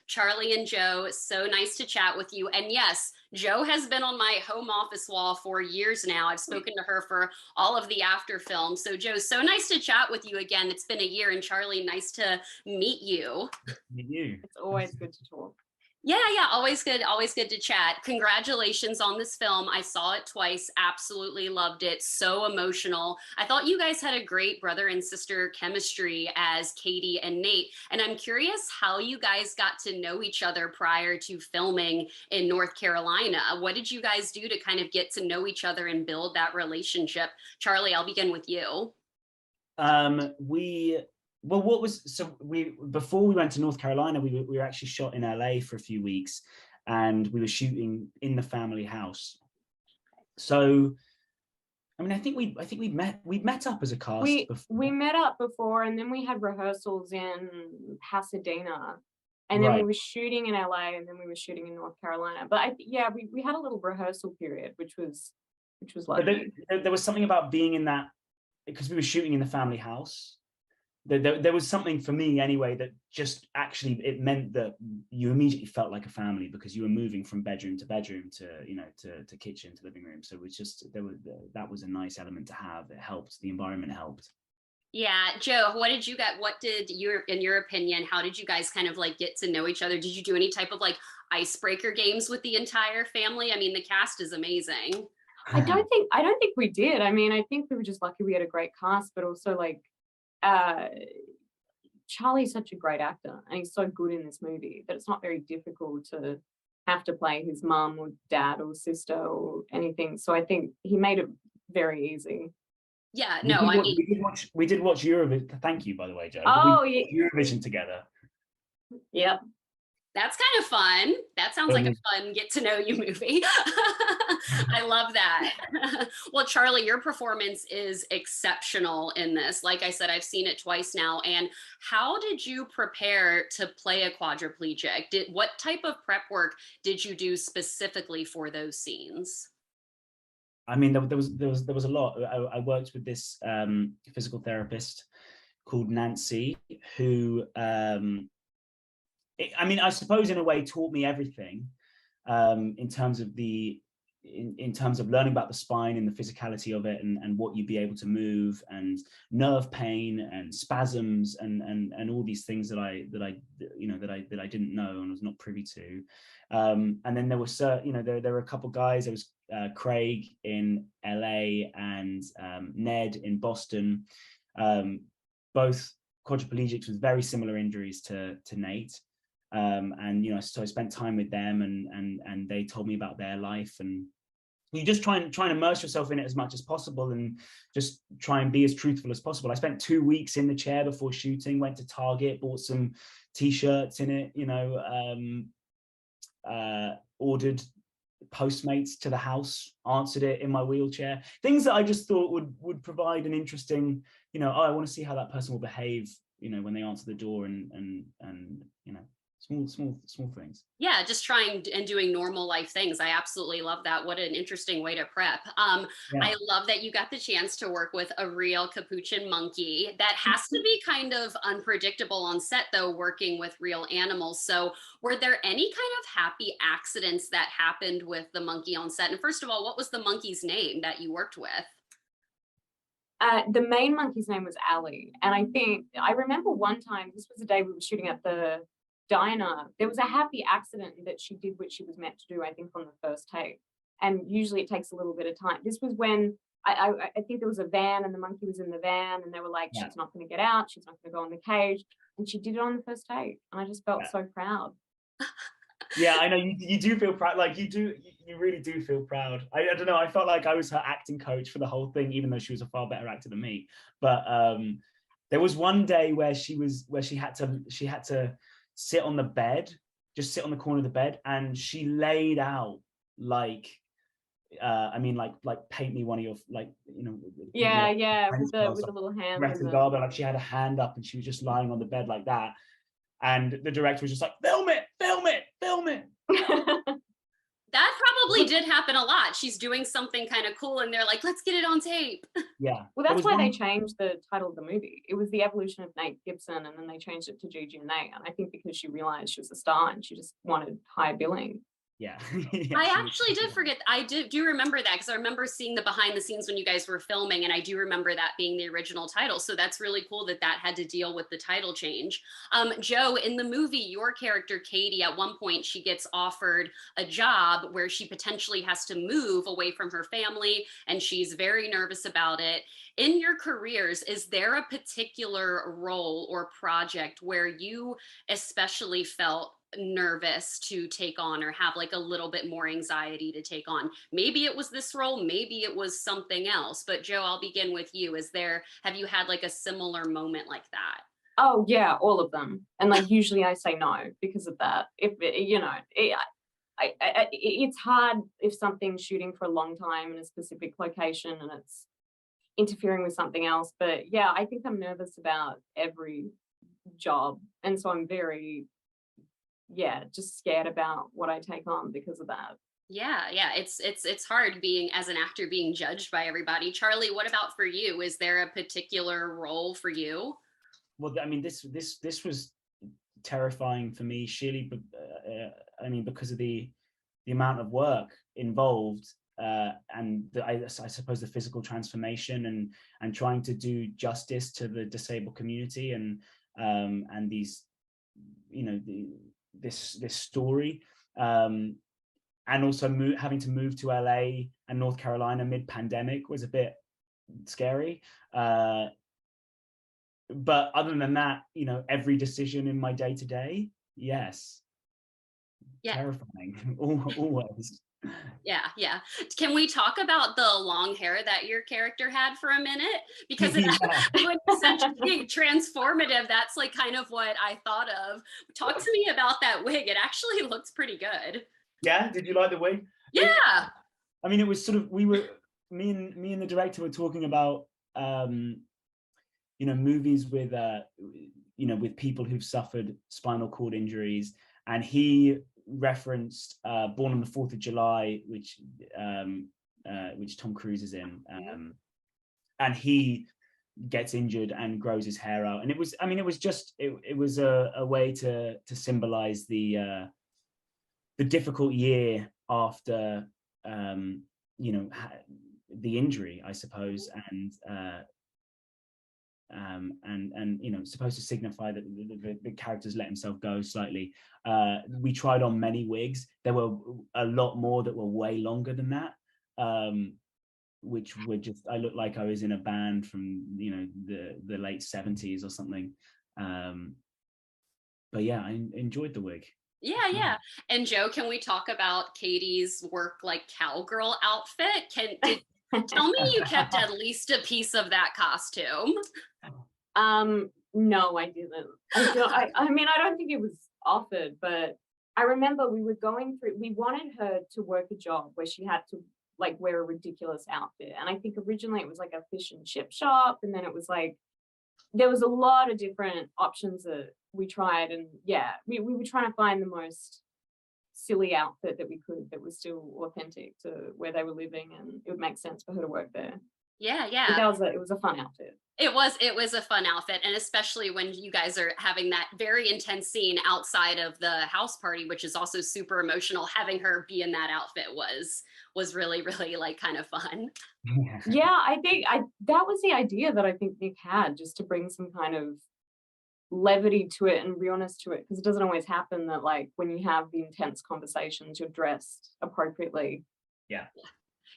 Charlie and Joe, so nice to chat with you. And yes, Joe has been on my home office wall for years now. I've spoken to her for all of the after films. So Joe, so nice to chat with you again. It's been a year. And Charlie, nice to meet you. Meet you. It's always good to talk. Yeah, always good to chat. Congratulations on this film. I saw it twice, absolutely loved it. So emotional. I thought you guys had a great brother and sister chemistry as Katie and Nate. And I'm curious how you guys got to know each other prior to filming in North Carolina. What did you guys do to kind of get to know each other and build that relationship? Charlie, I'll begin with you. Before we went to North Carolina, we were actually shot in LA for a few weeks, and we were shooting in the family house. So, I mean, I think we'd met up as a cast. We met up before, and then we had rehearsals in Pasadena, and then we were shooting in LA, and then we were shooting in North Carolina. But we had a little rehearsal period, which was lovely. But there was something about being in that, because we were shooting in the family house. There was something for me anyway that just actually, it meant that you immediately felt like a family, because you were moving from bedroom to bedroom to kitchen to living room. So it was just, that was a nice element to have. It helped, the environment helped. Yeah, Joe, in your opinion, how did you guys kind of like get to know each other? Did you do any type of like icebreaker games with the entire family? I mean, the cast is amazing. I don't think we did. I mean, I think we were just lucky we had a great cast, but also like, Charlie's such a great actor, and he's so good in this movie that it's not very difficult to have to play his mum or dad or sister or anything. So I think he made it very easy. Yeah, no, we did watch Eurovision. Thank you, by the way, Joe. Oh, yeah. Eurovision together. Yep. That's kind of fun. That sounds like a fun get to know you movie. I love that. Well, Charlie, your performance is exceptional in this. Like I said, I've seen it twice now. And how did you prepare to play a quadriplegic? What type of prep work did you do specifically for those scenes? I mean, there was a lot. I worked with this physical therapist called Nancy, who I suppose in a way taught me everything in terms of learning about the spine and the physicality of it, and what you'd be able to move, and nerve pain and spasms and all these things that I didn't know and was not privy to. And then there were a couple guys. There was Craig in LA and Ned in Boston, both quadriplegics with very similar injuries to Nate. So I spent time with them, and they told me about their life, and you just try and immerse yourself in it as much as possible, and just try and be as truthful as possible. I spent 2 weeks in the chair before shooting, went to Target, bought some t-shirts in it, ordered Postmates to the house, answered it in my wheelchair, things that I just thought would provide an interesting, I want to see how that person will behave, when they answer the door, and small things. Yeah, just trying and doing normal life things. I absolutely love that. What an interesting way to prep. I love that you got the chance to work with a real capuchin monkey. That has to be kind of unpredictable on set, though, working with real animals. So were there any kind of happy accidents that happened with the monkey on set? And first of all, what was the monkey's name that you worked with? The main monkey's name was Ali. And I remember one time, this was the day we were shooting at the diner, there was a happy accident that she did what she was meant to do, I think, on the first take. And usually it takes a little bit of time. This was when I think there was a van, and the monkey was in the van, and they were like, she's not going to get out, she's not going to go in the cage. And she did it on the first take. And I just felt so proud. Yeah, I know you do feel proud. Like you really do feel proud. I don't know. I felt like I was her acting coach for the whole thing, even though she was a far better actor than me. But there was one day where she had to sit on the bed, just sit on the corner of the bed, and she laid out like, like paint me one of your, like, with the little hand. Like she had a hand up, and she was just lying on the bed like that. And the director was just like, film it. That probably did happen a lot. She's doing something kind of cool, and they're like, let's get it on tape. Yeah. Well, that's why they changed the title of the movie. It was The Evolution of Nate Gibson, and then they changed it to Gigi and Nate. And I think because she realized she was a star and she just wanted higher billing. Yeah. I actually did forget. I do remember that because I remember seeing the behind the scenes when you guys were filming, and I do remember that being the original title. So that's really cool that that had to deal with the title change. Joe, in the movie, your character Katie, at one point, she gets offered a job where she potentially has to move away from her family, and she's very nervous about it. In your careers, is there a particular role or project where you especially felt nervous to take on or have like a little bit more anxiety to take on? Maybe it was this role, maybe it was something else, but Joe, I'll begin with you. Have you had like a similar moment like that? Oh yeah, all of them. And like usually I say no because of that. If you know, it's hard if something's shooting for a long time in a specific location and it's interfering with something else. But yeah, I think I'm nervous about every job, and so I'm very just scared about what I take on because of that. Yeah, it's hard being as an actor being judged by everybody. Charlie, what about for you? Is there a particular role for you? Well, I mean, this was terrifying for me, sheerly. I mean, because of the amount of work involved, and I suppose the physical transformation and trying to do justice to the disabled community and these, you know, this story, and also having to move to LA and North Carolina mid-pandemic was a bit scary. But other than that, you know, every decision in my day-to-day, yes, terrifying. Always. Yeah. Can we talk about the long hair that your character had for a minute? Because it was such a big transformative. That's like kind of what I thought of. Talk to me about that wig. It actually looks pretty good. Yeah, did you like the wig? Yeah. I mean, it was sort of, me and the director were talking about you know, movies with you know, with people who've suffered spinal cord injuries, and he referenced Born on the 4th of July, which Tom Cruise is in, and he gets injured and grows his hair out, and it was, I mean, it was just it was a way to symbolize the difficult year after you know, the injury, I suppose, and you know, supposed to signify that the character's let himself go slightly. We tried on many wigs. There were a lot more that were way longer than that, which were just, I looked like I was in a band from, you know, the late 70s or something. But yeah, I enjoyed the wig. Yeah. And Joe, can we talk about Katie's work like cowgirl outfit? Tell me you kept at least a piece of that costume. No, I didn't. I mean, I don't think it was offered, but I remember we wanted her to work a job where she had to like wear a ridiculous outfit. And I think originally it was like a fish and chip shop, and then it was like, there was a lot of different options that we tried, and we were trying to find the most silly outfit that we could that was still authentic to where they were living, and it would make sense for her to work there. Yeah. It was a fun outfit. It was a fun outfit, and especially when you guys are having that very intense scene outside of the house party, which is also super emotional. Having her be in that outfit was really, really like kind of fun. Yeah, I think that was the idea that I think Nick had, just to bring some kind of levity to it and realness to it, because it doesn't always happen that like when you have the intense conversations you're dressed appropriately.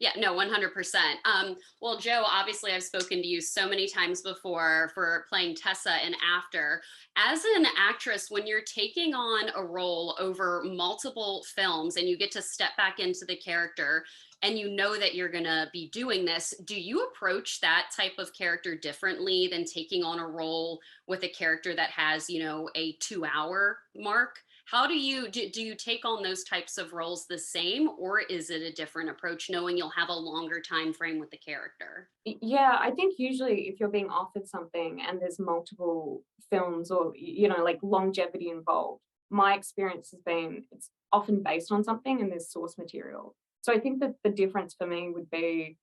Yeah, no, 100%. Well, Joe, obviously I've spoken to you so many times before for playing Tessa in After. As an actress, when you're taking on a role over multiple films and you get to step back into the character and you know that you're gonna be doing this, do you approach that type of character differently than taking on a role with a character that has, you know, a 2-hour mark? How do you take on those types of roles the same, or is it a different approach knowing you'll have a longer time frame with the character? Yeah, I think usually if you're being offered something and there's multiple films or, you know, like longevity involved, my experience has been it's often based on something and there's source material. So I think that the difference for me would be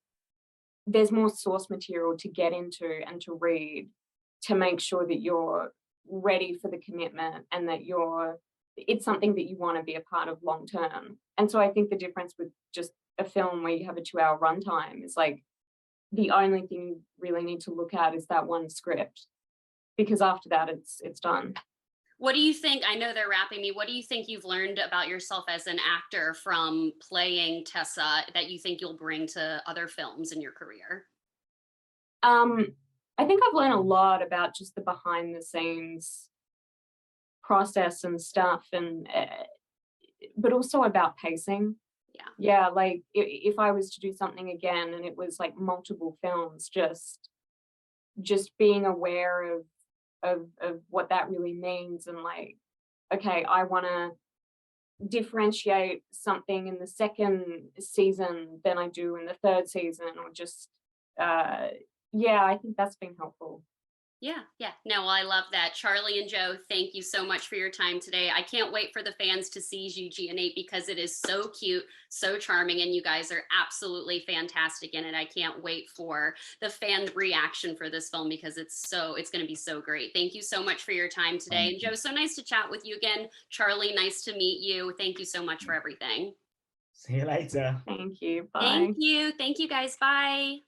there's more source material to get into and to read to make sure that you're ready for the commitment and that it's something that you want to be a part of long term. And so I think the difference with just a film where you have a 2-hour runtime is like the only thing you really need to look at is that one script, because after that it's done. What do you think? I know they're wrapping me. What do you think you've learned about yourself as an actor from playing Tessa that you think you'll bring to other films in your career? I think I've learned a lot about just the behind the scenes process and stuff, and but also about pacing. Yeah, like if I was to do something again and it was like multiple films, just being aware of what that really means, and like, okay, I want to differentiate something in the second season than I do in the third season, or just yeah, I think that's been helpful. Yeah. No, well, I love that. Charlie and Joe, thank you so much for your time today. I can't wait for the fans to see Gigi and Nate because it is so cute, so charming, and you guys are absolutely fantastic in it. I can't wait for the fan reaction for this film because it's going to be so great. Thank you so much for your time today. And Joe, so nice to chat with you again. Charlie, nice to meet you. Thank you so much for everything. See you later. Thank you. Bye. Thank you. Thank you guys. Bye.